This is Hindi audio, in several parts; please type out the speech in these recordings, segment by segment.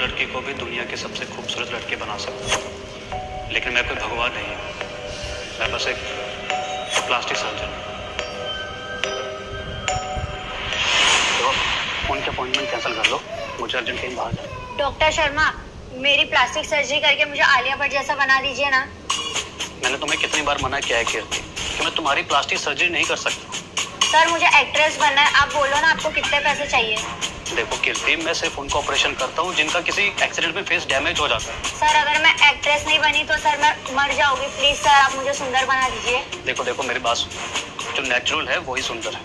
लड़की को भी दुनिया के सबसे खूबसूरत लड़के बना सकता हूँ, लेकिन मैं कोई भगवान नहीं हूँ। मैं बस एक प्लास्टिक सर्जन हूँ। तो उनके अपॉइंटमेंट कैंसिल कर लो, मुझे अर्जेंट कहीं बाहर जाना। डॉक्टर शर्मा, मेरी प्लास्टिक सर्जरी करके मुझे आलिया भट्ट जैसा बना दीजिए ना। मैंने तुम्हें कितनी बार मना किया है कीर्ति कि मैं तुम्हारी प्लास्टिक सर्जरी नहीं कर सकता। सर, मुझे एक्ट्रेस बनना है। आप बोलो ना, आपको कितने पैसे चाहिए? देखो कीर्ति, मैं सिर्फ उनका ऑपरेशन करता हूँ जिनका किसी एक्सीडेंट में फेस डैमेज हो जाता है। सर, अगर मैं एक्ट्रेस नहीं बनी तो सर मैं मर जाऊंगी। प्लीज सर, आप मुझे सुंदर बना दीजिए। देखो मेरी बात सुनो, जो नेचुरल है वही सुंदर है,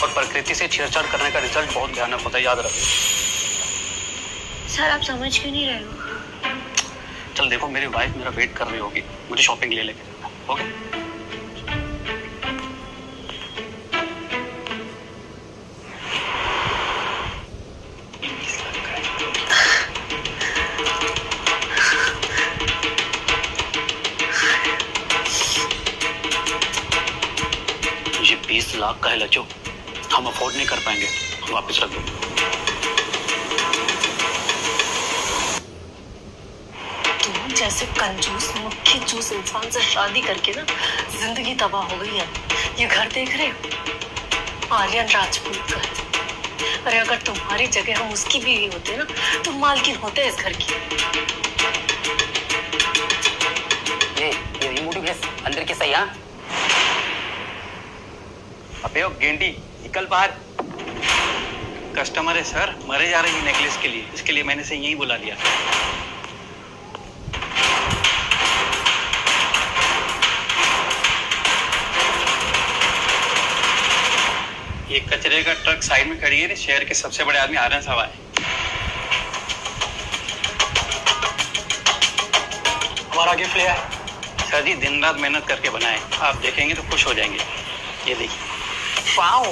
और प्रकृति से छेड़छाड़ करने का रिजल्ट बहुत भयानक होता है, याद रखो। सर, आप समझ क्यों नहीं रहे हो? चल देखो, मेरी वाइफ मेरा वेट कर रही होगी, मुझे शॉपिंग ले लेके जाना है। ओके? ये 20 लाख का है लज्जो, हम अफोर्ड नहीं कर पाएंगे, वापस रख दो। जैसे कंजूस मुख्य चूस इंसान से शादी करके ना जिंदगी तबाह हो गई है। ये घर देख रहे हो, आर्यन राजपूत का है। अरे अगर तुम्हारी जगह हम उसकी बीवी होते ना तो मालकिन होते इस घर की। ये रिमोट गैस अंदर के सही। हाँ, अबे ओ गेंडी, निकल बाहर। कस्टमर है सर, मरे जा रही है नेकलेस के लिए, इसके लिए मैंने से यही बुला लिया। ये कचरे का ट्रक साइड में खड़ी है, शहर के सबसे बड़े आदमी आर्यन साहब आए। हमारा गिफ्ट ले आए। सर जी दिन रात मेहनत करके बनाए, आप देखेंगे तो खुश हो जाएंगे। ये देखिए। Wow,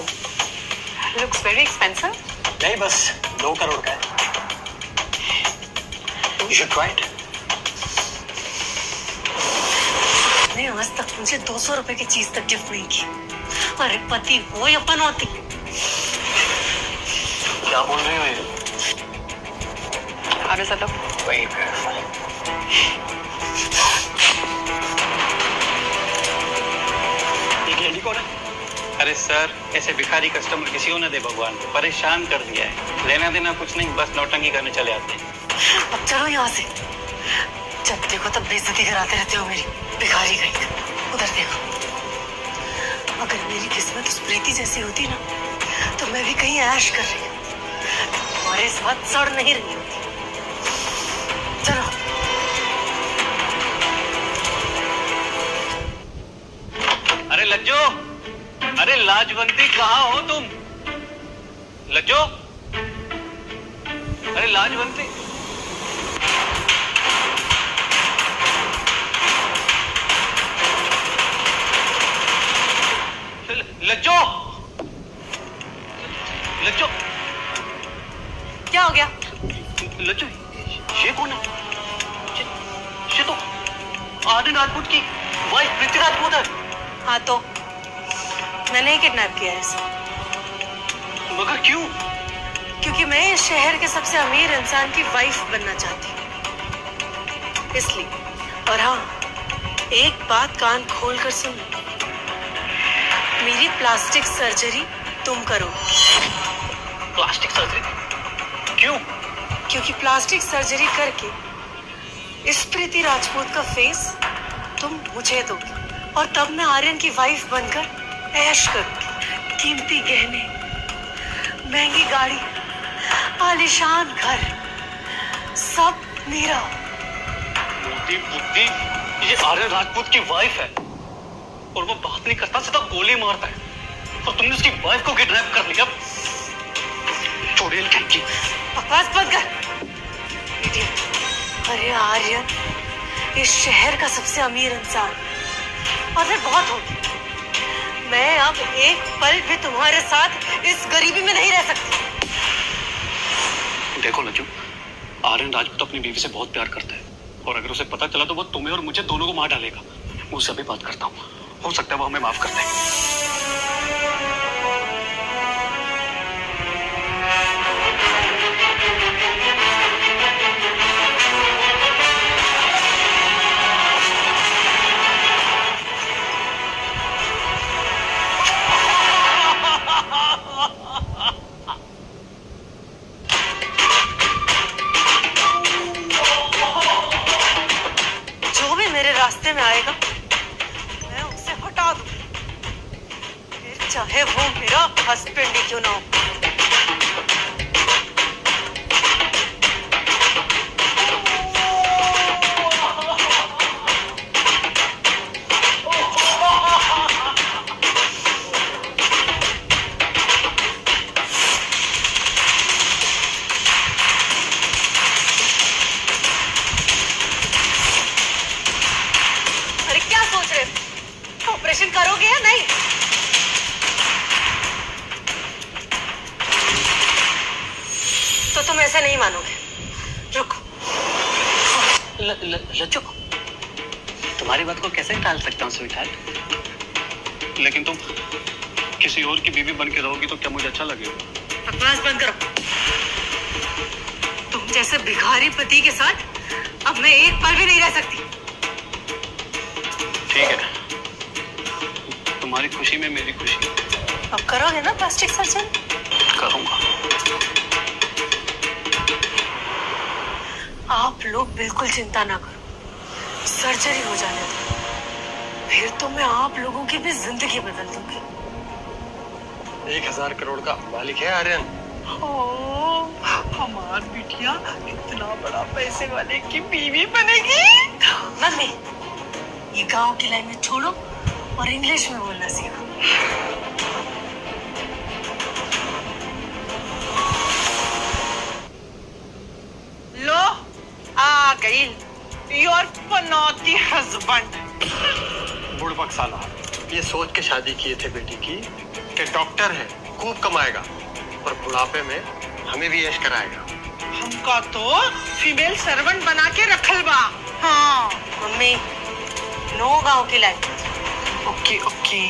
looks very expensive. नहीं, बस 2 करोड़ का है। You should try it. ने आज तक मुझे 200 रुपए की चीज तक गिफ्ट नहीं की। अरे पति हो या पनौती। क्या बोल रही हो ये? How does it look? Very beautiful. ये लेडी कौन है? अरे सर, ऐसे भिखारी कस्टमर किसी को न दे, भगवान को परेशान कर दिया है। लेना देना कुछ नहीं, बस नौटंकी करने चले आते हैं। अब चलो यहाँ से। जब देखो तब बेइज्जती कराते रहते हो मेरी, भिखारी कहीं। उधर देखो, अगर मेरी किस्मत उस प्रीति जैसी होती ना तो मैं भी कहीं ऐश कर रही हूँ, तुम्हारे साथ सड़ नहीं रही होती। चलो। अरे लज्जो, अरे लाजवंती, कहाँ हो तुम? लज्जो, अरे लाजवंती। लज्जो, लज्जो, क्या हो गया? लज्जो, ये कौन है? ये तो आर्यन राजपूत की वाइफ प्रीति राजपूत है। हाँ तो मैंने ही किडनैप किया है इसे। मगर क्यों? क्योंकि मैं इस शहर के सबसे अमीर इंसान की वाइफ बनना चाहती हूँ, इसलिए। और हाँ, एक बात कान खोल कर सुन, मेरी प्लास्टिक सर्जरी तुम करो। Plastic surgery? क्यों? क्योंकि प्लास्टिक सर्जरी करके इस प्रीति राजपूत का फेस तुम मुझे दोगे, और तब मैं आर्यन की वाइफ बनकर ऐश करूंगी। कीमती गहने, महंगी गाड़ी, आलीशान घर, सब मेरा। मोटी बुद्धि, ये आर्यन राजपूत की वाइफ है और वो बात नहीं करता, सीधा गोली मारता है, और तुमने उसकी वाइफ को किडनैप कर लिया। चुड़ैल की बकवास बंद कर, इडियट। अरे आर्यन इस शहर का सबसे अमीर इंसान, और फिर बहुत हो गया। मैं अब एक पल भी तुम्हारे साथ इस गरीबी में नहीं रह सकती। देखो लज्जू, आर्यन राजपूत अपनी बीवी से बहुत प्यार करता है, और अगर उसे पता चला तो वो तुम्हें और मुझे दोनों को मार डालेगा। मैं उससे भी बात करता हूँ, हो सकता है वो हमें माफ कर दे। चाहे वो मेरा हस्बैंड ही क्यों ना हो। ऑपरेशन करोगे या नहीं? तो तुम ऐसे नहीं मानोगे। रुको। लज्जो, तुम्हारी बात को कैसे टाल सकता हूँ स्वीटहार्ट? लेकिन तुम किसी और की बीवी बन के रहोगी तो क्या मुझे अच्छा लगेगा? बकवास बंद करो। तुम जैसे भिखारी पति के साथ अब मैं एक पल भी नहीं रह सकती। ठीक है, तुम्हारी खुशी में मेरी खुशी। अब करोगे ना प्लास्टिक सर्जरी? करूंगा। आप लोग बिल्कुल चिंता ना करो, सर्जरी हो जाने दो, फिर तो मैं आप लोगों की भी जिंदगी बदल दूंगी। 1000 करोड़ का मालिक है आर्यन। हमार बिटिया इतना बड़ा पैसे वाले की बीवी बनेगी। मम्मी, ये गांव की लैंग्वेज छोड़ो और इंग्लिश में बोलना सीखो। लो आ गई योर पनौती हस्बैंड। बुड़बक साला, ये सोच के शादी किए थे बेटी की कि डॉक्टर है, खूब कमाएगा और बुढ़ापे में हमें भी ऐश कराएगा। हमका तो फीमेल सर्वेंट बना के रखल बा। हाँ मम्मी, नो गांव की लैंग्वेज। ओके ओके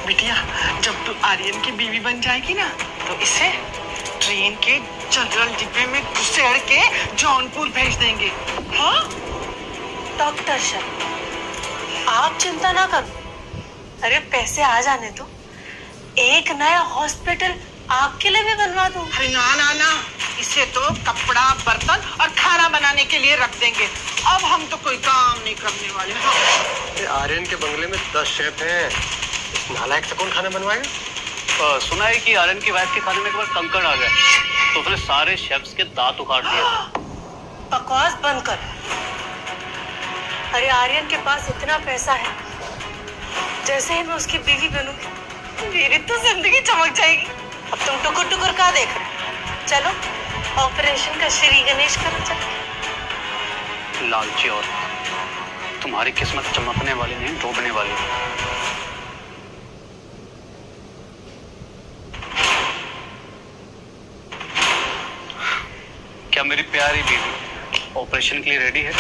बिटिया, जब तू आर्यन की बीवी बन जाएगी ना तो इसे ट्रेन के जनरल डिब्बे में घुसेड़ के जौनपुर भेज देंगे। हाँ डॉक्टर शर्मा, आप चिंता ना करो। अरे पैसे आ जाने दो, एक नया हॉस्पिटल आपके लिए भी बनवा दूं। अरे ना ना ना, इसे तो कपड़ा बर्तन और खाना बनाने के लिए रख देंगे। अब हम तो कोई काम नहीं करने वाले। ये आर्यन के बंगले में 10 शेफ हैं, इस नालायक से कौन खाना बनवाएगा? सुना है कि आर्यन की वाइफ के खाने में एक बार कंकड़ आ गया तो उसने सारे शेफ्स के दांत उखाड़ दिए थे। बकवास बंद कर। अरे आर्यन के पास इतना पैसा है, जैसे ही मैं उसकी बीवी बनूंगी मेरी तो जिंदगी चमक जाएगी। अब तुम टुकुर टुकुर का देख रहे हो? चलो ऑपरेशन का श्री गणेश करो। चलो। लालची और तुम्हारी किस्मत चमकने वाली नहीं, डूबने वाली है। क्या मेरी प्यारी बीवी ऑपरेशन के लिए रेडी है?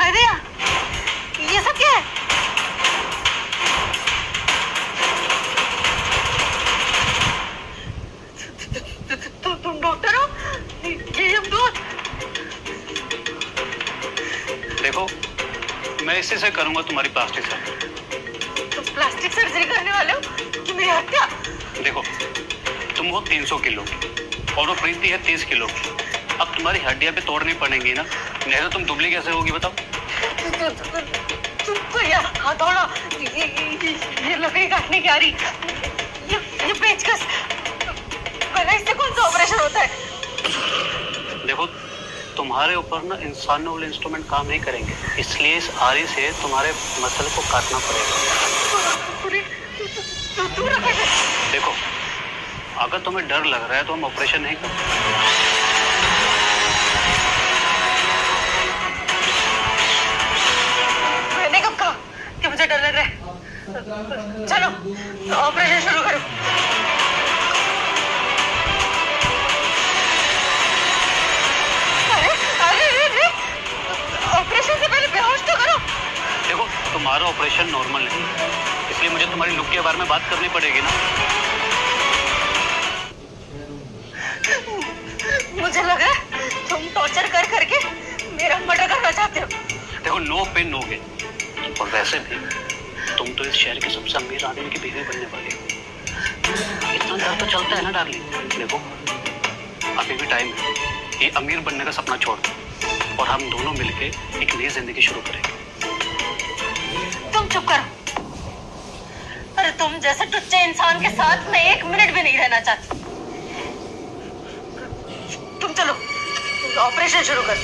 अरे ये सब क्या है? तुम डॉक्टर हो? ये हम दोस्त। देखो, मैं इसी से करूंगा तुम्हारी प्लास्टिक सर्जरी। तुम प्लास्टिक सर्जरी करने वाले हो कि मेरी हत्या? देखो, तुम हो 300 किलो की और वो प्रीति है 30 किलो की। अब तुम्हारी हड्डियां भी तोड़नी पड़ेंगी ना, नहीं तो तुम दुबली कैसे होगी बताओ? तुमको ये हथौड़ा, ये लकड़ी काटने की आ रही, ये पेचकस, इससे कौन सा ऑपरेशन होता है? देखो, तुम्हारे ऊपर ना इंसानों वाले इंस्ट्रूमेंट काम नहीं करेंगे, इसलिए इस आरी से तुम्हारे मसल को काटना पड़ेगा। देखो, अगर तुम्हें डर लग रहा है तो हम ऑपरेशन नहीं करते। मैंने कब कहा कि मुझे डर लग रहा है? चलो ऑपरेशन शुरू करो। अरे ऑपरेशन से पहले बेहोश तो करो। देखो, तुम्हारा ऑपरेशन नॉर्मल नहीं है, इसलिए मुझे तुम्हारी लुक के बारे में बात करनी पड़ेगी ना। मुझे लग रहा है तुम टॉर्चर कर करके मेरा मर्डर करना चाहते हो। देखो, नो पेन नो गेन। और वैसे भी तुम तो इस शहर के सबसे अमीर आदमी की बीवी बनने वाली हो। इतना डर तो चलता है ना डार्लिंग। देखो, अभी भी टाइम है, ये अमीर बनने का सपना छोड़ दो और हम दोनों मिलके एक नई जिंदगी शुरू करेंगे। तुम चुप करो। तुम जैसे टुच्चे इंसान के साथ मैं 1 मिनट भी नहीं रहना चाहती। तुम चलो, ऑपरेशन शुरू कर।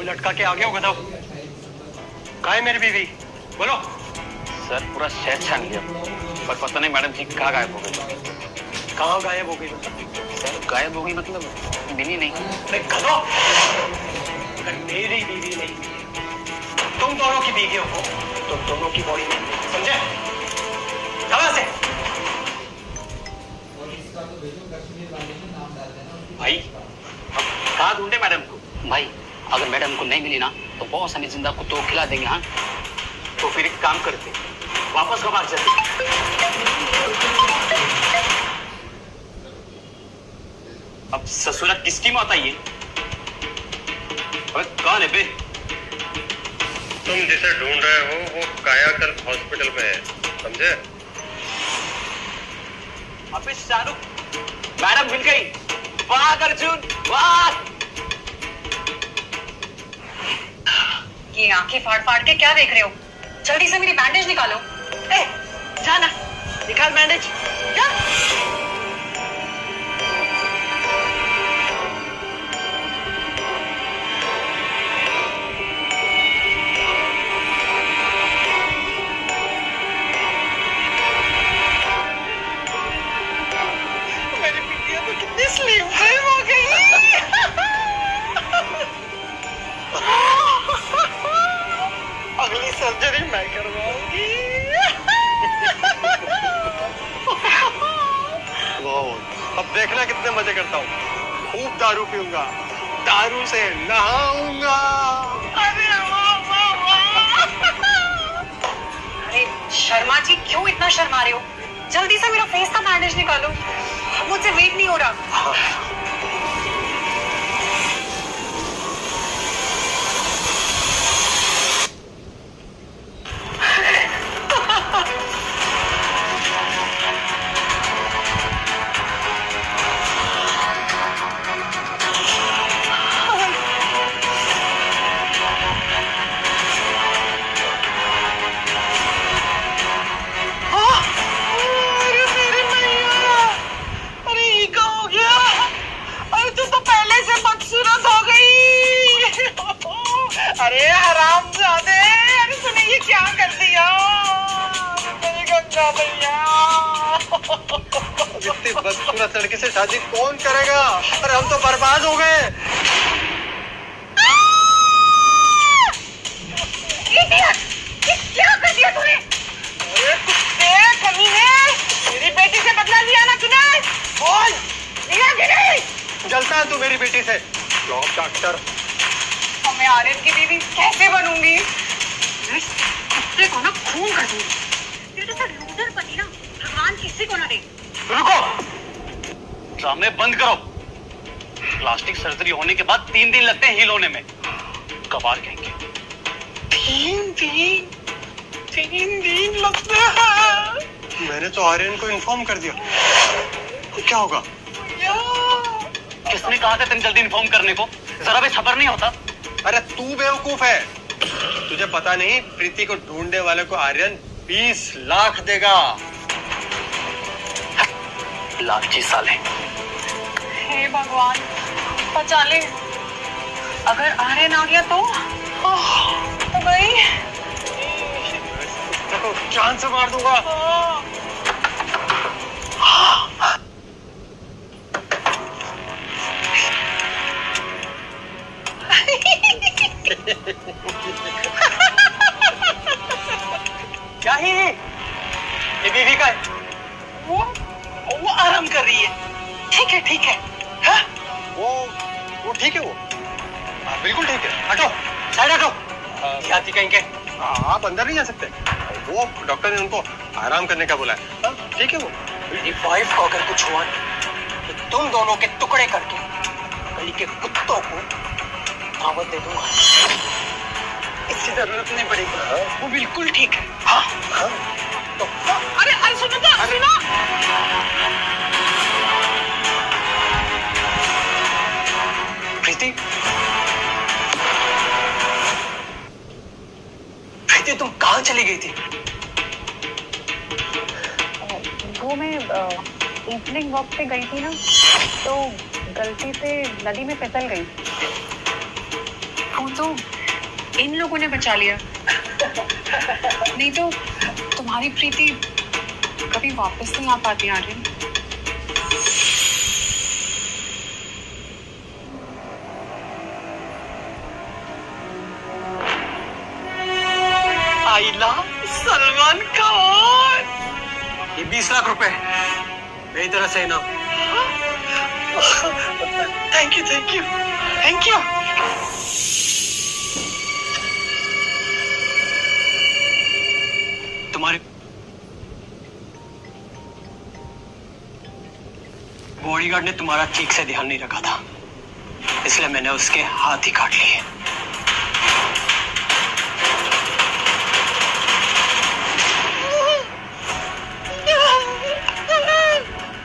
लटका के आ गया हो गधा। कहाँ है मेरी बीवी? बोलो। सर पूरा शहर छान लिया, पर पता नहीं मैडम जी कहाँ गायब हो गई। कहाँ गायब हो गई? सर गायब हो गई मतलब मिली नहीं। अरे गधो, अगर मेरी बीवी नहीं, तुम दोनों की बीवी हो तो दोनों की बॉडी नहीं, समझे? कहाँ से? भाई अब कहाँ ढूंढे मैडम को? भाई अगर मैडम को नहीं मिली ना तो बॉस हमें जिंदा कुत्तों को खिला देंगे। हाँ तो फिर एक काम करते, वापस कब आ जाते। अब ससुरा किसकी मौत आई है? अबे कौन है बे? तुम जिसे ढूंढ रहे हो वो कायाकल्प हॉस्पिटल में है, समझे? अबे शाहरुख, मैडम मिल गई। वाह अर्जुन वाह। ये आंखें फाड़ फाड़ के क्या देख रहे हो? जल्दी से मेरी बैंडेज निकालो। ए, जाना, निकाल बैंडेज। जा। मेरी बिटिया तो कितनी स्लिम हो गई। अगली सर्जरी मैं करवाऊंगी। अब देखना कितने मजे करता हूँ। खूब दारू पीऊंगा, दारू से नहाऊंगा। अरे वाह वाह वाह। अरे शर्मा जी, क्यों इतना शर्मा रहे हो? जल्दी से मेरा फेस का बैंडेज निकालो, मुझसे वेट नहीं हो रहा। अरे हरामजादे, अरे तूने ये क्या कर दिया मेरी गंगा भैया। इतनी बदसूरत लड़की से शादी कौन करेगा? अरे हम तो बर्बाद हो गए। क्या कर दिया तूने? अरे कुत्ते कमीने, मेरी बेटी से बदला लिया ना तूने? बोल, लिया कि नहीं? जलता है तू मेरी बेटी से। डॉक्टर, मैं आर्यन की बीवी कैसे बनूंगी? कुत्ते को ना खून कर दूंगी। ये तो लूजर पति ना भगवान किसी को ना दे। रुको, ड्रामे बंद करो। प्लास्टिक सर्जरी होने के बाद 3 दिन लगते हैं हील होने में। कबाड़ कहेंगे। 3 दिन लगते हैं। मैंने तो आर्यन को इन्फॉर्म कर दिया। क्या होगा? किसने कहा था तुम जल्दी इन्फॉर्म करने को? जरा भी सब्र नहीं होता? अरे तू बेवकूफ है। तुझे पता नहीं, प्रीति को ढूंढने वाले को आर्यन 20 लाख देगा। लालची साले। हे भगवान, बचा ले। अगर आर्यन आ गया तो भाई देखो, जान से मार दूंगा। क्या ही ये बीवी का है? वो आराम कर रही है। ठीक है हाँ? वो ठीक है वो। बिल्कुल ठीक है। हटो, साइड हटो। जाती कहीं के। आप अंदर नहीं जा सकते। वो डॉक्टर ने उनको आराम करने का बोला है। हाँ, ठीक है वो। मेरी वाइफ को अगर कुछ हुआ तो तुम दोनों के टुकड़े करके गली के कुत्तों को दावत दे दूंगा। इसकी जरूरत नहीं पड़ेगी, वो बिल्कुल ठीक है। हाँ हाँ। तो अरे सुनो तो, सुनो। प्रीति, तुम कहाँ चली गई थी? वो मैं इवनिंग वॉक पे गई थी ना, तो गलती से नदी में फिसल गई। वो तो इन लोगों ने बचा लिया, नहीं तो तुम्हारी प्रीति कभी वापस नहीं आ पाती आर्यन। आइला सलमान खान। ये 20 लाख रुपए मेरी तरफ से इनाम। Thank you. तुम्हारे बॉडीगार्ड ने तुम्हारा ठीक से ध्यान नहीं रखा था, इसलिए मैंने उसके हाथ ही काट लिए।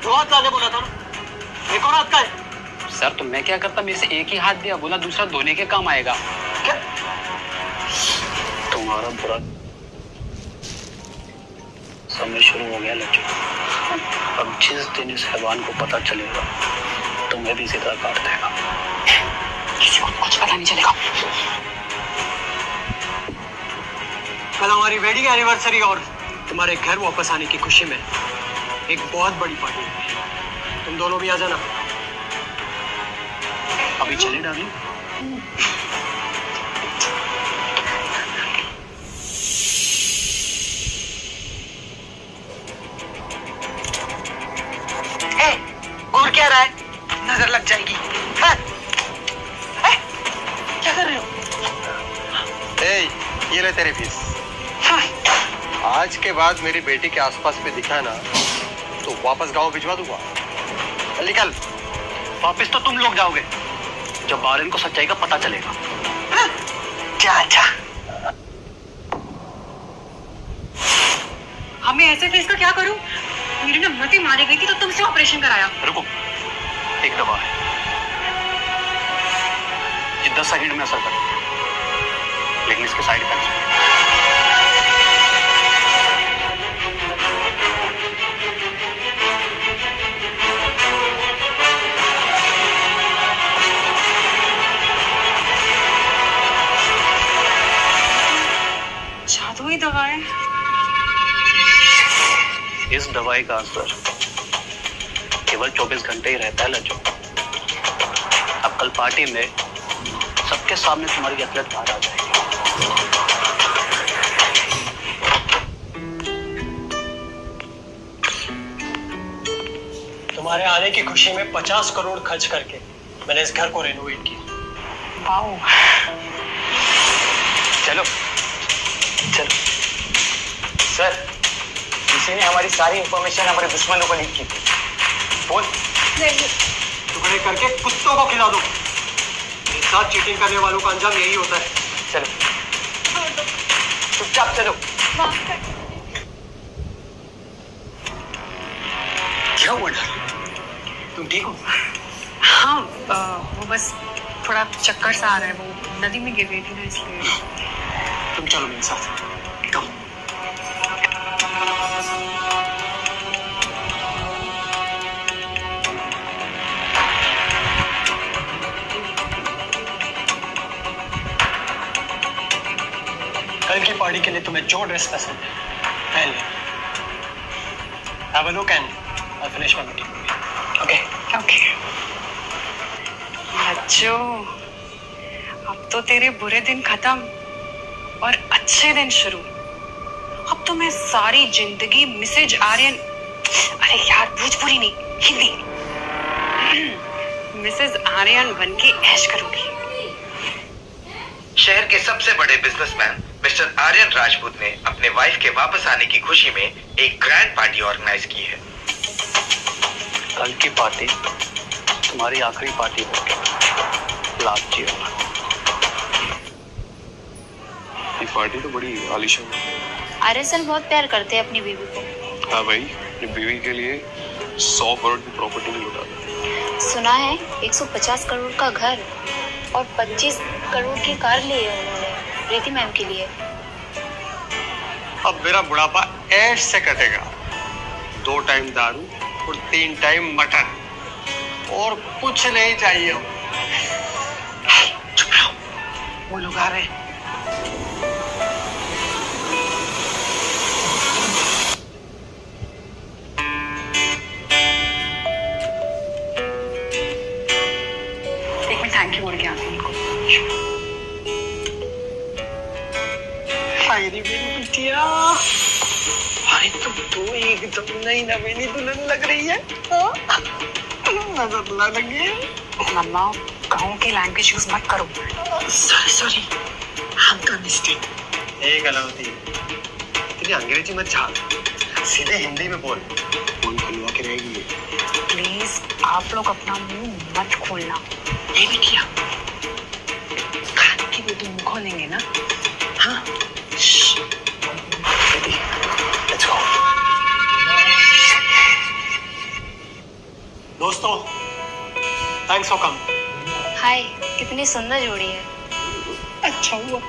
हाथ लाने बोला था ना, एक और हाथ का है। सर तो मैं क्या करता, मेरे से एक ही हाथ दिया, बोला दूसरा धोने के काम आएगा। क्या तुम्हारा बुरा समय शुरू हो गया लज्जू। अब जिस दिन इस हैवान को पता चलेगा तुम्हें भी इसी तरह काट देगा। किसी को कुछ पता नहीं चलेगा। कल हमारी वेडिंग एनिवर्सरी और तुम्हारे घर वापस आने की खुशी में एक बहुत बड़ी पार्टी है, तुम दोनों भी आ जाना। अभी चले डार्लिंग। और क्या रहा है, नजर लग जाएगी। हाँ? क्या कर रहे हो? ये ले तेरी फीस। हाँ? आज के बाद मेरी बेटी के आसपास में दिखा ना तो वापस गांव भिजवा दूंगा। चल निकल। वापस तो तुम लोग जाओगे जब आर्यन को सच्चाई का पता चलेगा। हाँ? जा। हमें ऐसे फेस का क्या करूं? मेरी ना मती मारी गई थी तो तुमसे ऑपरेशन कराया। रुको, एक दवा है, ये 10 सेकंड में असर करेगा, लेकिन इसके साइड इफेक्ट्स जादुई दवाएं। इस दवाई का असर केवल 24 घंटे ही रहता है लज्जो। अब कल पार्टी में सबके सामने तुम्हारी असलियत बाहर आ जाएगी। तुम्हारे आने की खुशी में 50 करोड़ खर्च करके मैंने इस घर को रेनोवेट किया। वाओ। चलो सर, किसी ने हमारी सारी इंफॉर्मेशन हमारे दुश्मनों को लीक की थी। बोल। टुकड़े करके कुत्तों को खिला दो। एक साथ चीटिंग करने वालों का अंजाम यही होता है। चलो, चुपचाप चलो। क्या हुआ डार्लिंग? तुम ठीक हो? हाँ, वो बस थोड़ा चक्कर सा आ रहा है, वो नदी में गिर गई थी ना इसलिए। तुम चलो मेरे साथ। कम। कल की पार्टी के लिए तुम्हें जो ड्रेस पसंद है पहन लेना। Have a look and I'll finish my meeting. Okay? Okay. Lajjo, अब तो तेरे बुरे दिन खत्म और अच्छे दिन शुरू। अब तो मैं सारी जिंदगी मिसेज आर्यन, अरे यार भोजपुरी नहीं, हिंदी। मिसेस आर्यन बन के ऐश करूंगी। शहर के सबसे बड़े बिजनेसमैन मिस्टर आर्यन राजपूत ने अपने वाइफ के वापस आने की खुशी में एक ग्रैंड पार्टी ऑर्गेनाइज की है। कल की पार्टी तुम्हारी आखिरी पार्टी होगी। लास्ट ईयर ये पार्टी तो बड़ी आलीशान है। आर्यन सर बहुत प्यार करते हैं अपनी बीवी को। हाँ भाई, अपनी बीवी के लिए 100 करोड़ की प्रॉपर्टी में लुटा दी। सुना है 150 करोड़ का घर और 25 करोड़ की कार ली है उन्होंने प्रीति मैम के लिए। अब मेरा बुढ़ापा ऐश से कटेगा। 2 टाइम दारू और 3 टाइम मटन, और कुछ नहीं चाहिए। चुप रहो, वो लोग आ रहे हैं। एक मिनट थैंक यू बोल के आती हूँ उनको। मेरी बिटिया, अरे तुम तो एकदम नई नवीनी दुल्हन लग रही है। नजर ना लगे। मम्मा गाँव की लैंग्वेज यूज मत करो। सॉरी, हमका मिस्टेक। ए कलावती, इतनी अंग्रेजी मत झाल, सीधे हिंदी में बोल। फोन खुलवा के रहेगी। प्लीज आप लोग अपना मुंह मत खोलना। ये बिटिया, खाने के लिए तुम मुंह खोलेंगे ना? हाँ। Let's go. दोस्तों, थैंक्स फॉर कम। हाय, कितनी सुंदर जोड़ी है। अच्छा हुआ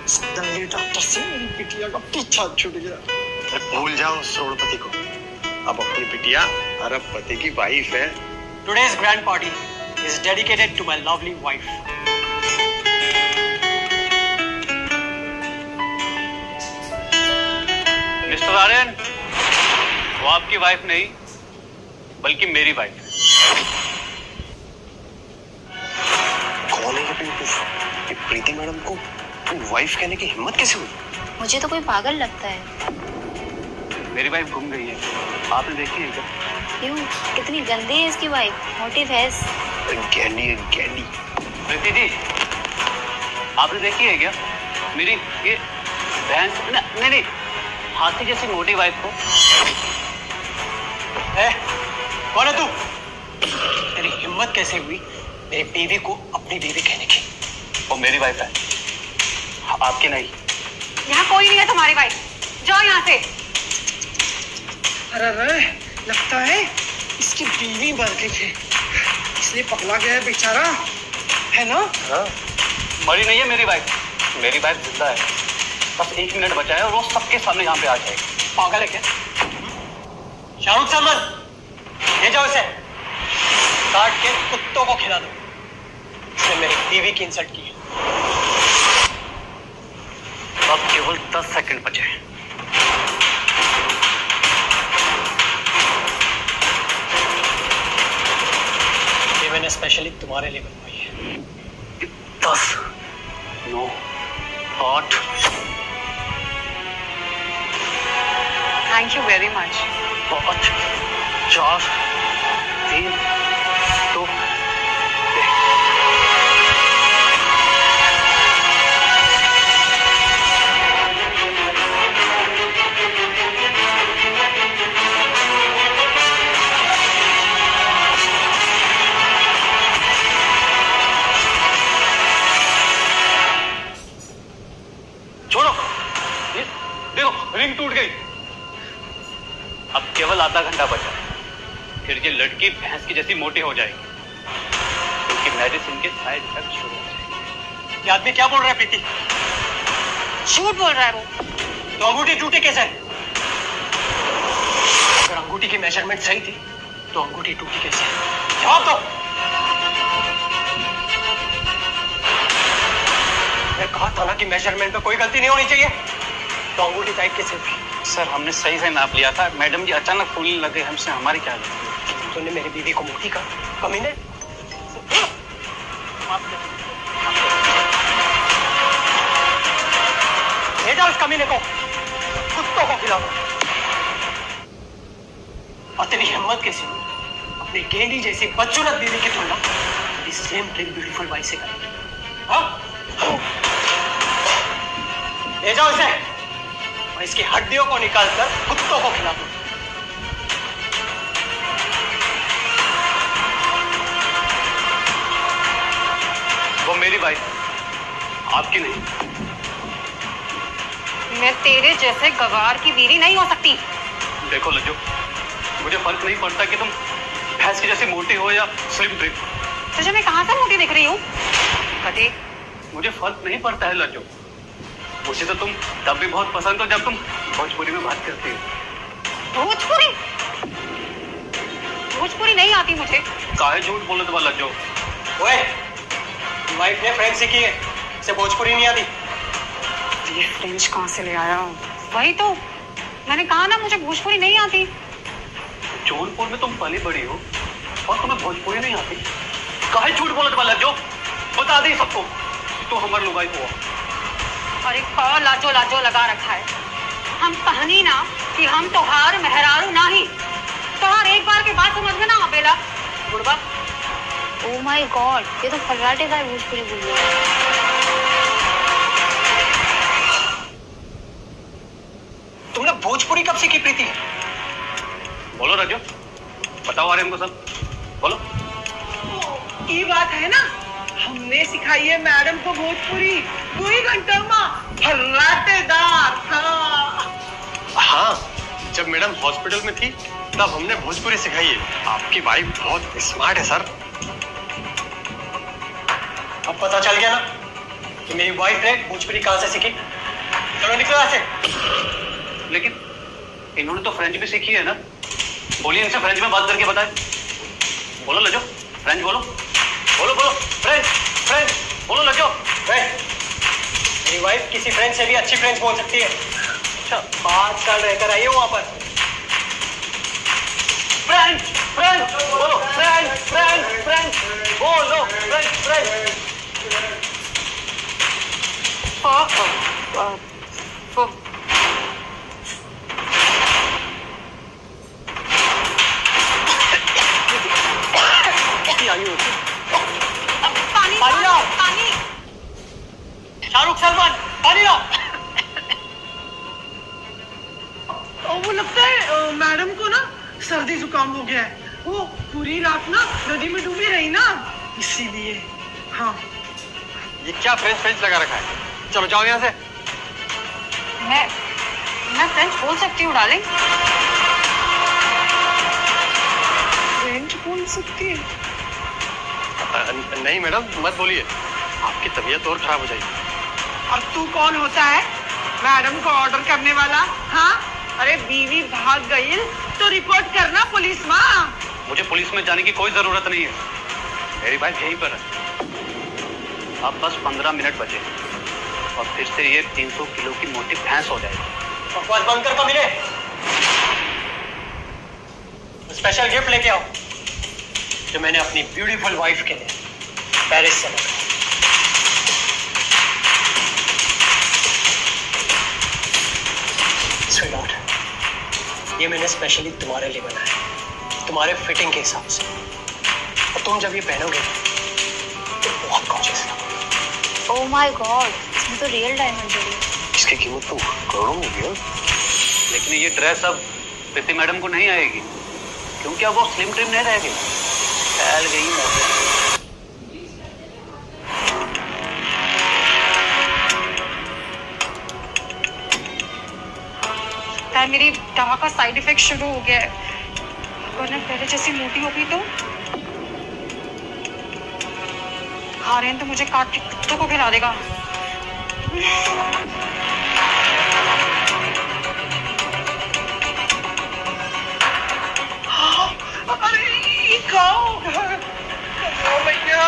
इस दल्ले डॉक्टर से मेरी बिटिया का पीछा छूट गया। अरे भूल जाओ उस करोड़पति को। अब अपनी बिटिया अरबपति की वाइफ है। Today's grand party is dedicated to my lovely wife. Mister Aryan, वो आपकी वाइफ नहीं बल्कि मेरी वाइफ है। कौन है ये बेवकूफ? ये प्रीति मैडम को वाइफ कहने की हिम्मत कैसे हुई? मुझे तो कोई पागल लगता है। मेरी वाइफ घूम गई है, आपने देखी है क्या? क्यों, कितनी गंदी है इसकी वाइफ, मोटी भैंस। गैंडी है, गैंडी। प्रीति जी, आपने देखी है क्या मेरी ये भैंस? नहीं, हाथी जैसी मोटी वाइफ को। कौन है तू? तेरी हिम्मत कैसे हुई मेरी बीवी को अपनी बीवी कहने की? वो मेरी वाइफ है, आपकी नहीं। यहाँ कोई नहीं है तुम्हारी वाइफ, जाओ यहाँ से। अरे लगता है इसकी बीवी मर गई है, इसलिए पगला गया है बेचारा, है ना? हाँ, मरी नहीं है मेरी वाइफ जिंदा है। बस 1 मिनट बचा है और वो सबके सामने यहाँ पे आ जाएगी। पागल है क्या? शाहरुख सलमान, ले जाओ इसे, काट के कुत्तों को खिला दो। इसने मेरी बीवी की इंसल्ट की है। अब केवल 10 सेकंड बचे हैं। ये मैंने स्पेशली तुम्हारे लिए बनवाई है। 10, 9, 8। Thank you very much. 5, 4, 3, 2, 1। छोड़ो, ये देखो रिंग टूट गई। अब केवल आधा घंटा बचा है, फिर ये लड़की भैंस की जैसी मोटी हो जाएगी, क्योंकि मेडिसिन के साइड इफेक्ट शुरू हो जाएंगे। ये आदमी क्या बोल रहा है प्रीति? झूठ बोल रहा है वो। तो अंगूठी टूटी कैसे? अगर अंगूठी की मेजरमेंट सही थी तो अंगूठी टूटी कैसे? जवाब दो। मैं कहा था ना कि मेजरमेंट में कोई गलती नहीं होनी चाहिए। तो अंगूठी टाइट कैसे हुई? सर, हमने सही से नाप लिया था। मैडम जी अचानक फूलने लगे, हमसे हमारी क्या गलती? तूने मेरी बीवी को मोटी कहा, कमीने। ले जाओ इस कमीने को, कुत्तों को खिलाओ। और तेरी हिम्मत कैसी हुई अपने गेंडी जैसी बदसूरत बीवी की तुलना मेरी सेम ब्यूटीफुल वाइफ से करेंगे? हाँ? ले जाओ इसे, मैं इसकी हड्डियों को निकालकर कुत्तों को खिला दूं। वो मेरी वाइफ, आपकी नहीं। मैं तेरे जैसे गवार की बीवी नहीं हो सकती। देखो लज्जो, मुझे फर्क नहीं पड़ता कि तुम भैंस की जैसी मोटी हो या स्लिम ट्रिम। तुझे मैं कहां से मोटी दिख रही हूँ? कटे। मुझे फर्क नहीं पड़ता है लज्जो। मुझे तो तुम तब भी बहुत पसंद हो जब तुम भोजपुरी में बात करती हो। भोजपुरी? भोजपुरी नहीं आती मुझे। काहे झूठ बोले तुम्हारा लज्जो? ओए, वाइफ ने फ्रेंच सीखी है, इसे भोजपुरी नहीं आती। ये फ्रेंच कहाँ से ले आया? वही तो मैंने कहा ना, मुझे भोजपुरी नहीं आती। जौनपुर में तुम पली बड़ी हो और तुम्हें भोजपुरी नहीं आती? काहे झूठ बोले तुम्हारा लज्जो? बता दी सबको तो हमारे लुगाई हुआ। और एक और लाजो लाजो लगा रखा है। हम कहनी ना कि हम तोहार मेहरारू नहीं। तोहार एक बार के बाद समझ में ना आवेला बुढ़वा। ओ माय गॉड, ये तो फर्राटे का भोजपुरी बोल रही है। तुमने भोजपुरी कब सीखी प्रीति? बोलो राजू, बताओ आर्यन को सब बोलो। ये बात है ना, हमने सिखाई है मैडम को भोजपुरी 2 घंटा में फर्राटेदार। हाँ, जब मैडम हॉस्पिटल में थी तब हमने भोजपुरी सिखाई है। आपकी वाइफ बहुत स्मार्ट है सर। अब पता चल गया ना कि मेरी वाइफ ने भोजपुरी कहां से सीखी। चलो निकलो यहाँ से। लेकिन इन्होंने तो फ्रेंच भी सीखी है ना। बोलिए इनसे फ्रेंच में बात करके बताए। बोलो लज्जो, फ्रेंच बोलो। बोलो बोलो फ्रेंच, फ्रेंच बोलो लज्जो। मेरी वाइफ किसी फ्रेंच से भी अच्छी फ्रेंच बोल सकती है। अच्छा, 5 साल रहकर आई है वहां पर। फ्रेंच, फ्रेंच बोलो, फ्रेंच, फ्रेंच, फ्रेंच बोलो, फ्रेंच, फ्रेंच। पानी लाओ, पानी। शाहरुख सलमान, पानी लाओ। वो लगता है मैडम को ना सर्दी जुकाम हो गया है। वो पूरी रात ना नदी में डूबी रही ना, इसीलिए। हाँ, ये क्या फ्रेंच लगा रखा है? चलो जाओ यहाँ से। मैं फ्रेंच बोल सकती हूँ डार्लिंग। फ्रेंच बोल सकती है? नहीं मैडम, मत बोलिए, आपकी तबीयत और खराब हो जाएगी। और तू कौन होता है मैडम को ऑर्डर करने वाला? हाँ, अरे बीवी भाग गई तो रिपोर्ट करना पुलिस में। मुझे पुलिस में जाने की कोई जरूरत नहीं है, मेरी वाइफ यहीं पर है। अब बस 15 मिनट बचे और फिर से ये 300 किलो की मोटी भैंस हो जाएगी। बकवास बंद कर कमीने। स्पेशल गिफ्ट लेके आओ जो मैंने अपनी ब्यूटीफुल वाइफ के लिए पेरिस से लाया। स्वीटहार्ट, ये मैंने स्पेशली तुम्हारे लिए बनाया, तुम्हारे फिटिंग के हिसाब से। और तुम जब ये पहनोगे तो बहुत गॉर्जियस लगोगे। ओह माय गॉड, इसमें तो रियल डायमंड है। इसकी कीमत तो करोड़ों में होगी। लेकिन ये ड्रेस अब प्रीति मैडम को नहीं आएगी, क्योंकि अब वो स्लिम ट्रिम नहीं रहेगी, फैल गई मोटी। मेरी दवा का साइड इफेक्ट शुरू हो गया है। वरना पहले जैसी मोटी हो गई तो आर्यन तो मुझे काट के कुत्तों को खिला देगा। अरे ये खाओ भैया।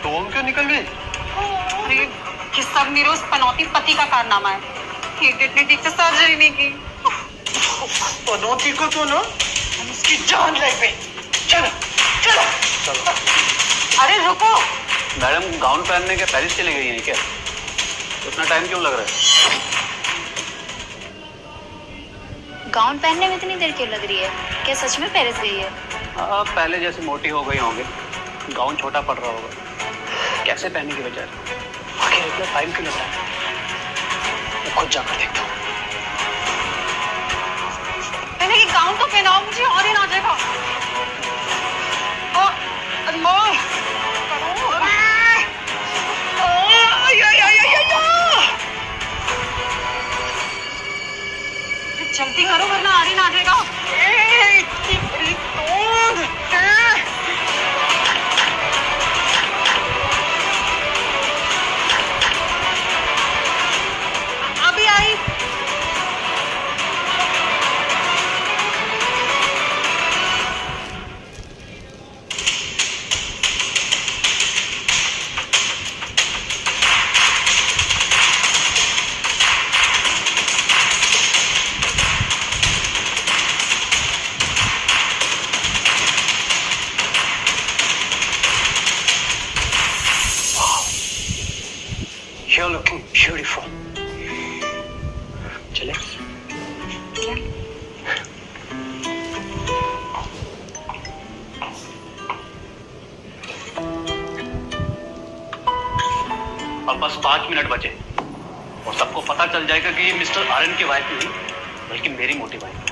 तुम क्यों निकल गई? अरे ये सब मेरे उस पनौती पति का कारनामा है। इतनी ठीक से सर्जरी नहीं की। पनौती को तो ना हम उसकी जान ले गए। चलो चलो चलो। अरे रुको, मैडम गाउन पहनने के पेरिस चली गई है क्या? उतना टाइम क्यों लग रहा है? गाउन पहनने में इतनी देर क्यों लग रही है? क्या सच में पेरिस गई है? हाँ, पहले जैसे मोटी हो गई होंगे, गाउन छोटा पड़ रहा होगा, कैसे पहने की वजह आखिर इतना टाइम क्यों लग रहा है? मैं खुद जाकर देखता हूँ। पहले ये गाउन तो पहनाओ मुझे, और ही ना जाएगा। जल्दी करो वरना आर्यन आ जाएगा। इतनी बड़ी तोड़। अभी आई। You're looking beautiful. चले? अब बस 5 मिनट बचे और सबको पता चल जाएगा कि ये मिस्टर आर्यन की वाइफ नहीं बल्कि मेरी मोटी वाइफ है।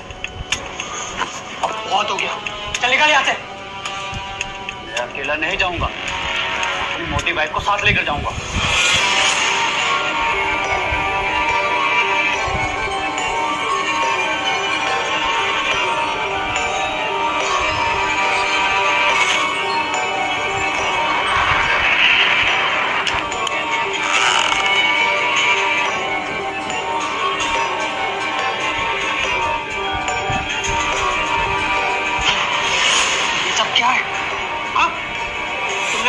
अब बहुत हो गया, चल निकल यहाँ से। मैं अकेला नहीं जाऊंगा, अपनी मोटी वाइफ को साथ लेकर जाऊंगा।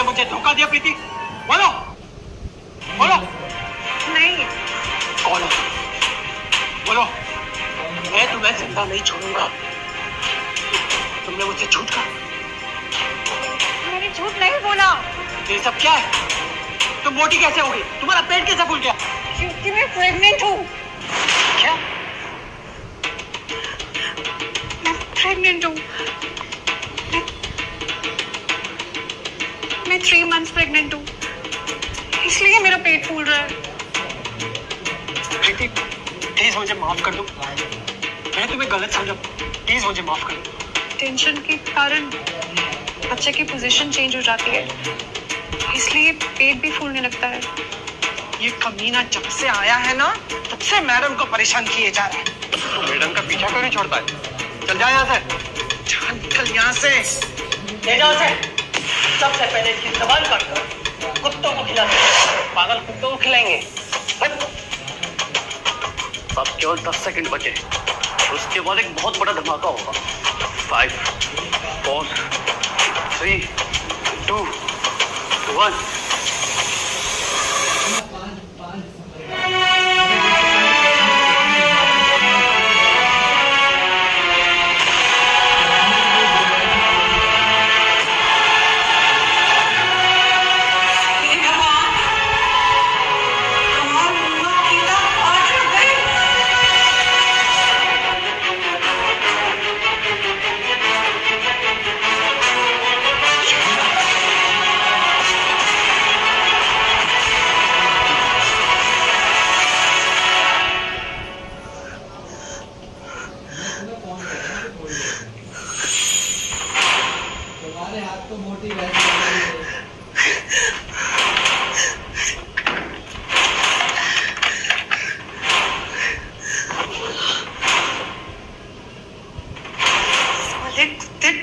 मुझे धोखा दिया प्रीति, बोलो बोलो। नहीं बोलो बोलो, मैं तुम्हें जिंदा नहीं छोड़ूंगा। तुमने मुझसे झूठ कहा। मैंने झूठ नहीं बोला। ये सब क्या है? तुम मोटी कैसे हो गई? तुम्हारा पेट कैसे फूल गया? क्योंकि मैं प्रेग्नेंट हूँ। क्या? मैं प्रेग्नेंट हूँ। मैं 3 months प्रेग्नेंट हूँ, इसलिए मेरा पेट फूल रहा है। प्रीति प्लीज मुझे माफ कर दो, मैं तुम्हें गलत समझा, प्लीज मुझे माफ कर दो। टेंशन के कारण बच्चे की पोजीशन चेंज हो जाती है, इसलिए पेट भी फूलने लगता है। ये कमीना जब से आया है ना, तब से मैडम को परेशान किए जा रहा है। तो मैडम का पीछा क्यों नहीं छोड़ता है? चल जा यहाँ से। जा निकल यहाँ से, ले जाओ से। सबसे पहले इसकी जबान काट कर कुत्तों को खिलाते हैं, पागल कुत्तों को खिलाएंगे। अब केवल 10 सेकंड बचे, उसके बाद एक बहुत बड़ा धमाका होगा। 5, 4, 3, 2, 1।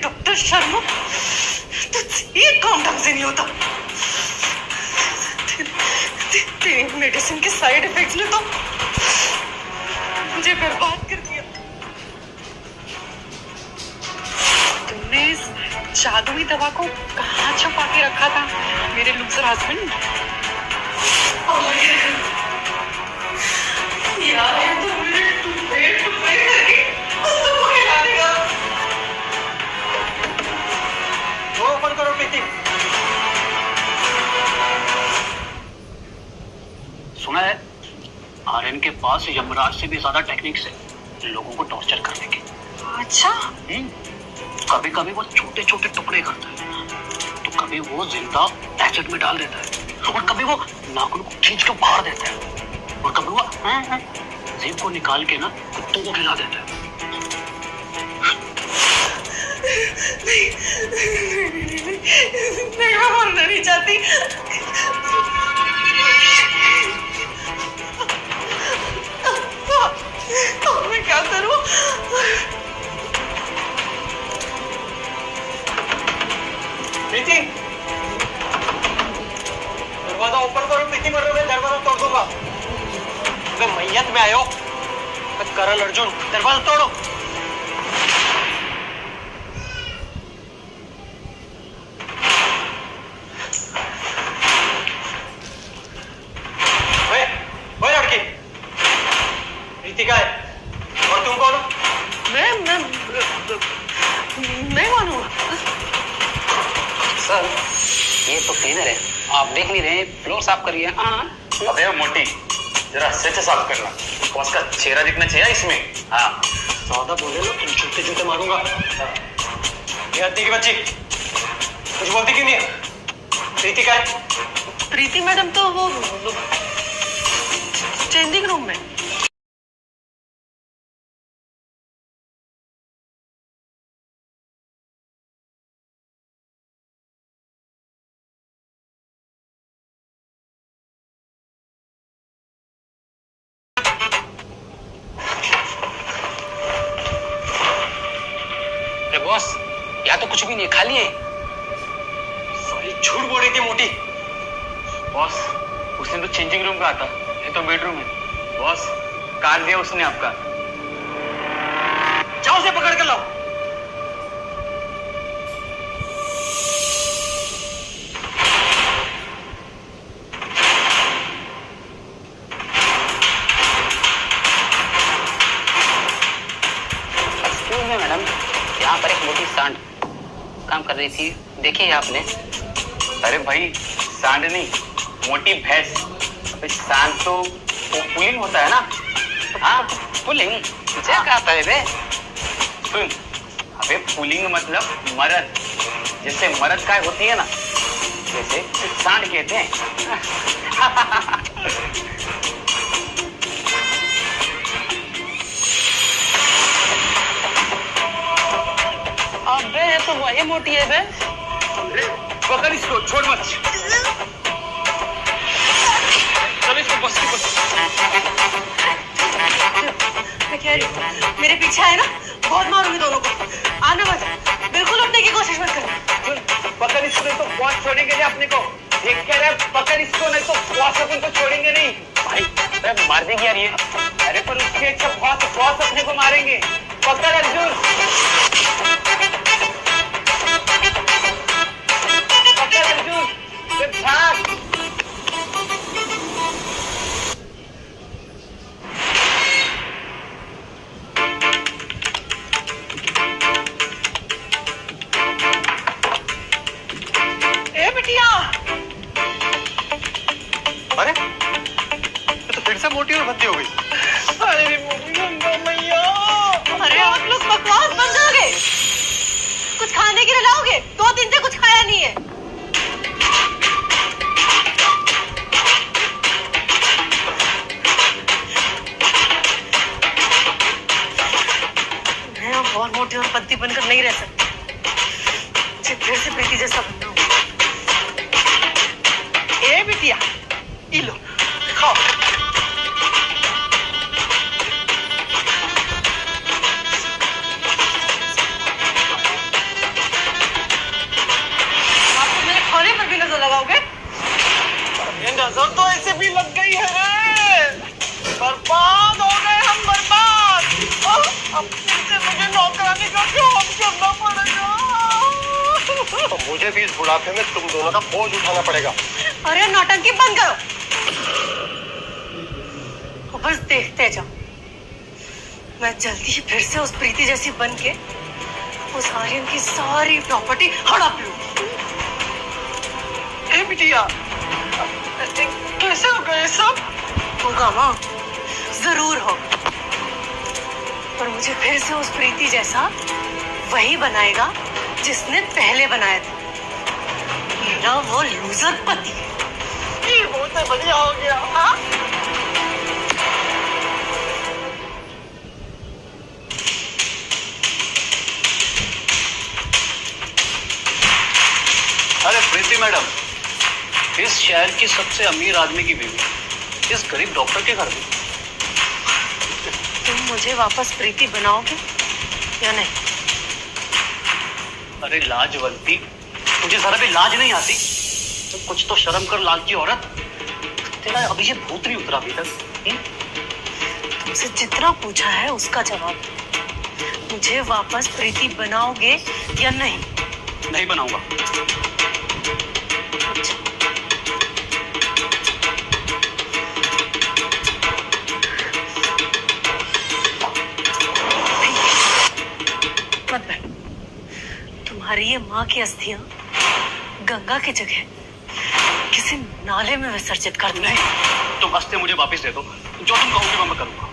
डॉक्टर शर्मा, तुझसे एक काम ढंग से नहीं होता। तेरी मेडिसिन के साइड इफेक्ट्स ने तो मुझे बर्बाद कर दिया। तुमने इस जादुई दवा को कहाँ छुपा के रखा था मेरे लूजर हस्बैंड? यार ये तो मेरे टुकड़े करके कुत्तों को खिला देगा। वो ओपन करो प्रीति। सुना है आर्यन के पास यमराज से भी ज्यादा टेक्निक्स है लोगों को टॉर्चर करने की। अच्छा, कभी कभी वो छोटे छोटे टुकड़े करता है, तो कभी वो जिंदा एसिड में डाल देता है, और कभी वो नाखून को खींच के बाहर देता है, और कभी वो जीभ को निकाल के ना कुत्तों को खिला देता है। नहीं, मैं मरना नहीं चाहती। अब मैं क्या करूं? प्रीति, दरवाजा ओपन करो। प्रीति मर रहे, मैं दरवाजा तोड़ दूंगा। मैं मैयत में आयो, मैं करल अर्जुन, दरवाजा तोड़ो। ओए लड़की, प्रीति का है और तुम कौन हो? मैं मानूंगा। सर, ये तो क्लीनर है, आप देख नहीं रहे, फ्लोर साफ करिए। अबे मोटी, जरा अच्छे से साफ करना, बॉस का चेहरा दिखना चाहिए इसमें। हाँ, ज्यादा बोले ना तुम जूते जूते मारूंगा। ये आती की बच्ची कुछ बोलती क्यों नहीं है? प्रीति का है? प्रीति मैडम तो वो चेंजिंग रूम में। बॉस, यहाँ तो कुछ भी नहीं है, खाली है। सारी झूठ बोल रही थी मोटी। बॉस, उसने तो चेंजिंग रूम कहा था, ये तो बेडरूम है। बॉस, कार्ड दिया उसने आपका। जाओ से पकड़ कर लाओ। एक्सक्यूज मी मैडम, यहाँ पर एक मोटी सांड काम कर रही थी, देखिए आपने? अरे भाई, सांड नहीं, मोटी भैंस। अबे सांड तो वो पुलिंग होता है ना। हाँ, पुलिंग क्या कहता है बे? सुन, अबे पुलिंग मतलब मर्द, जैसे मर्द काय होती है ना, जैसे सांड कहते हैं। अबे ये तो वही मोटी है बे। पकड़ इसको, छोड़ मत। चल इसको बस की बस। मैं कह रही हूँ, मेरे पीछे है ना, बहुत मारूंगी दोनों को। आना मत, बिल्कुल उठने की कोशिश मत करना। पकड़ इसको, नहीं तो बॉस छोड़ेंगे नहीं अपने को। देख कह रहे, पकड़ इसको, नहीं तो बॉस अपन को छोड़ेंगे नहीं। भाई, अरे मार देगी यार ये। अरे पर उसके एक बॉस अपने को मारेंगे। पकड़ अर्जुन, पकड़ अर्जुन, फिर भाग। ए बिटिया, अरे ये तो फिर से मोटी और भद्दी हो गई। अरे मोटी गंगा मैया, अरे आप लोग बकवास बंद करोगे? कुछ खाने के लिए लाओगे? 2 दिन से कुछ खाया नहीं है। मैं अब बहुत मोटी और पत्ती बनकर नहीं रह सकती, मुझे फिर से प्रीति जैसा बनना होगा। ए बिटिया, ये लो, खाओ। आपको मेरे खाने पर भी नजर लगाओगे? ये नजर तो ऐसे भी लग गई है रे। बर्बाद हो गए हम, बर्बाद। अब फिर से मुझे नौकरानी का काम करना पड़ेगा। तो मुझे भी इस बुढ़ापे में तुम दोनों का बोझ उठाना पड़ेगा। अरे नौटंकी बंद करो, बस देखते जाओ। मैं जल्दी ही फिर से उस प्रीति जैसी बन के उस आर्यन की सारी प्रॉपर्टी हड़प लूं। ए बिटिया, कैसे हो गए सब? होगा माँ, जरूर होगा, पर मुझे फिर से उस प्रीति जैसा वही बनाएगा जिसने पहले बनाया था। मेरा वो लूजर पति ये बहुत बढ़िया हो गया। हाँ? अरे प्रीति मैडम, इस शहर की सबसे अमीर आदमी की बीवी इस गरीब डॉक्टर के घर में। तुम मुझे वापस प्रीति बनाओगे या नहीं? अरे लाजवंती, तुझे जरा भी लाज नहीं आती? तो कुछ तो शर्म कर लालची औरत। तेरा अभी ये भूत नहीं उतरा अभी तक। तुमसे जितना पूछा है उसका जवाब दो। मुझे वापस प्रीति बनाओगे या नहीं? नहीं बनाऊंगा। मत बैठ। तुम्हारी ये माँ की अस्थियां गंगा की जगह किसी नाले में विसर्जित कर दो। नहीं, तुम अस्थियां मुझे वापस दे दो। जो तुम कहोगे वो मैं करूंगा।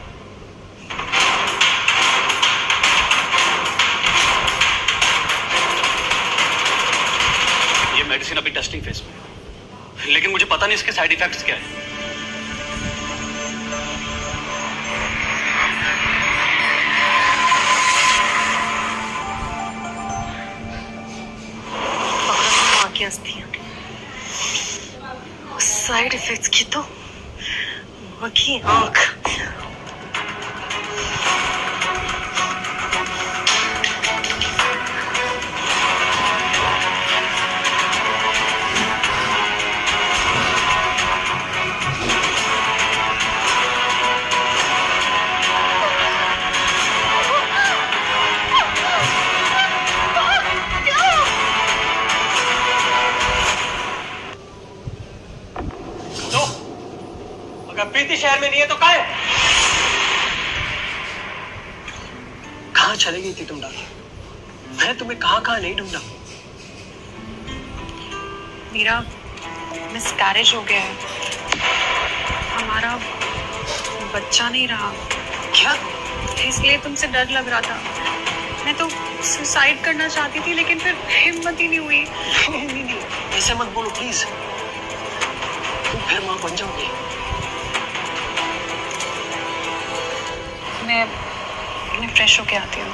ये मेडिसिन अभी टेस्टिंग फेज में है, लेकिन मुझे पता नहीं इसके साइड इफेक्ट्स क्या है। की अस्थियां साइड इफेक्ट्स की तो माँ की आंख। प्रीति शहर में नहीं है तो कहाँ है? कहाँ चली गई थी तुम डॉक्टर? मैंने तुम्हें कहाँ नहीं ढूंढा। मेरा मिसकैरेज हो गया है, हमारा बच्चा नहीं रहा। क्या? इसलिए तुमसे डर लग रहा था। मैं तो सुसाइड करना चाहती थी लेकिन फिर हिम्मत ही नहीं हुई। नहीं, ऐसे मत बोलो प्लीज, तुम फिर मां बन जाओगी। मैं फ्रेश होके आती हूँ।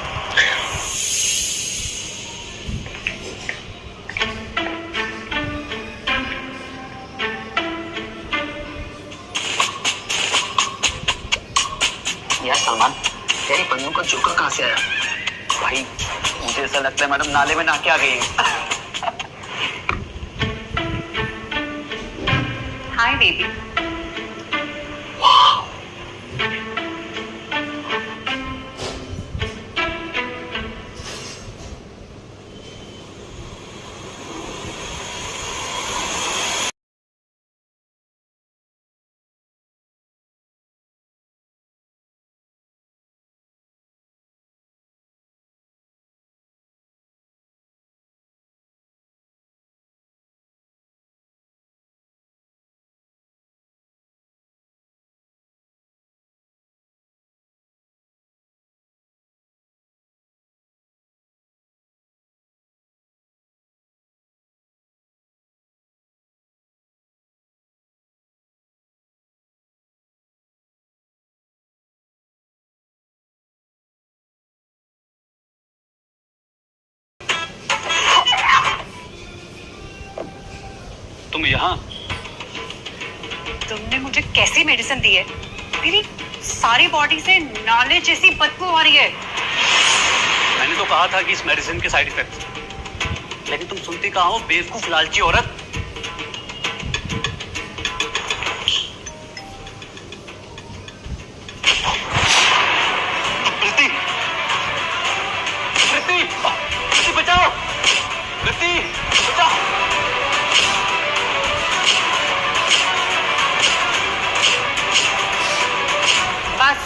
यार सलमान, तेरी पन्नों का जोका कहाँ से आया? भाई मुझे ऐसा लगता है मैडम नाले में नहा के आ गई है। Hi baby. तुम यहाँ? तुमने मुझे कैसी मेडिसिन दी है? मेरी सारी बॉडी से नाले जैसी बदबू आ रही है। मैंने तो कहा था कि इस मेडिसिन के साइड इफेक्ट्स, लेकिन तुम सुनती कहाँ हो बेवकूफ लालची औरत। प्रीति, प्रीति, प्रीति बचाओ, प्रीति बचाओ। बस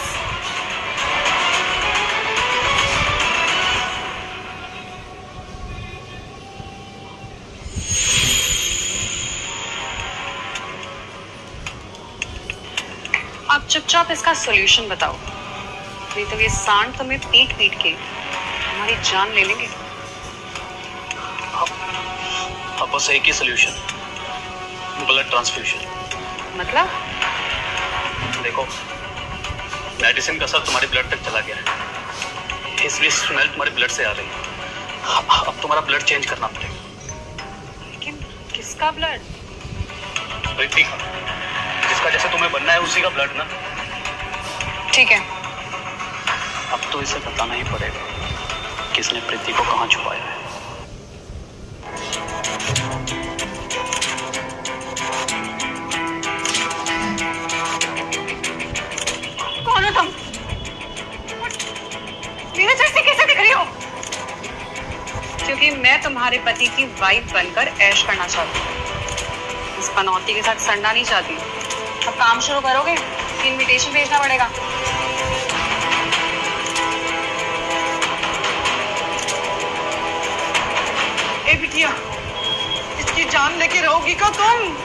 अब चुपचाप इसका सॉल्यूशन बताओ, नहीं तो ये सांड तुम्हें पीट पीट के हमारी जान ले लेंगे। अब बस एक ही सोल्यूशन, ब्लड ट्रांसफ्यूजन। मतलब? देखो, मेडिसिन का असर तुम्हारे ब्लड तक चला गया है, इसलिए स्मेल तुम्हारे ब्लड से आ रही है। अब तुम्हारा ब्लड चेंज करना पड़ेगा। लेकिन किसका ब्लड? प्रीति का, जिसका जैसे तुम्हें बनना है उसी का ब्लड ना। ठीक है। अब तो इसे बताना ही पड़ेगा किसने प्रीति को कहाँ छुपाया है। कौन हो तुम? मेरे जैसे कैसे दिख रही हो? क्योंकि मैं तुम्हारे पति की वाइफ बनकर ऐश करना चाहती हूँ, इस पनौती के साथ सड़ना नहीं चाहती। अब काम शुरू करोगे? इनविटेशन भेजना पड़ेगा। ए बिटिया, इसकी जान लेके रहोगी क्या तुम?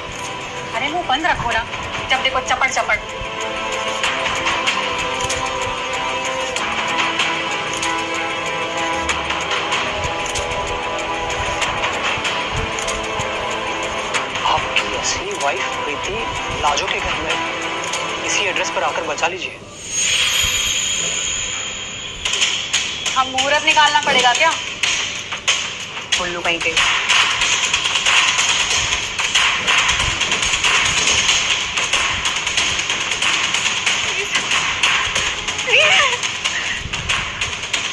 अरे मुंह बंद रखो ना, जब देखो चपड़ चपड़। आपकी असली वाइफ प्रीति लाजो के घर में इसी एड्रेस पर आकर बचा लीजिए। हम मुहूर्त निकालना पड़ेगा क्या? उल्लू कहीं पे।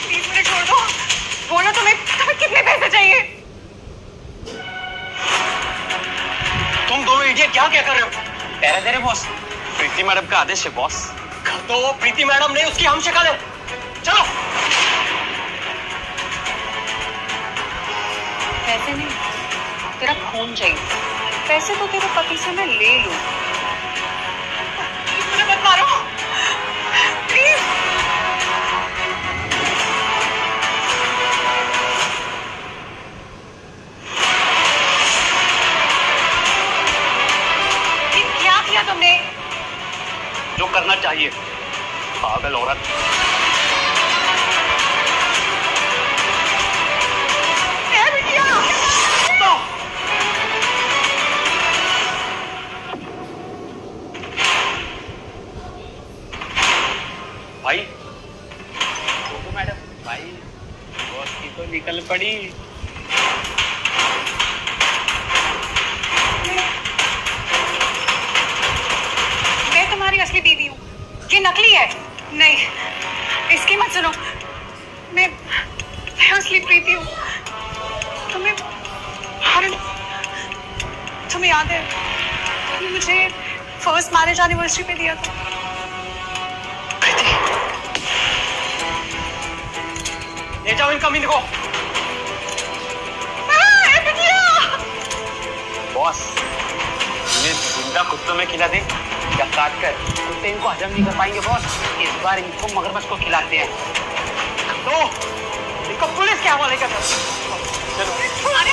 प्लीज मुझे छोड़ दो। बोलो तुम्हें कितने पैसे चाहिए? तुम दोनों इडियट क्या क्या कर रहे हो? पैरा दे रहे बॉस, प्रीति मैडम का आदेश है बॉस। तो वो प्रीति मैडम नहीं, उसकी हम शिका दे। चलो। पैसे नहीं, तेरा खून चाहिए। पैसे तो तेरे पति से मैं ले लूं। मुझे मत मारो प्लीज। ये क्या किया तुमने? जो करना चाहिए, पागल औरत। भाई तो मैडम, भाई बॉस की तो निकल पड़ी। मैं तुम्हारी असली बीवी हूँ, ये नकली है। नहीं, इसकी मत सुनो। मैं असली प्रीति हूँ। तुम्हें याद है तुमने मुझे फर्स्ट मैरिज एनिवर्सरी पे दिया था? ले जाओ इन कमीने को। बॉस, इन्हें जिंदा कुत्तों में खिला दे या काट कर, कुत्ते इनको हजम नहीं कर पाएंगे बॉस। इस बार इनको मगरमच्छ को खिलाते हैं। तो इनको पुलिस के हवाले कर दो। चलो अरे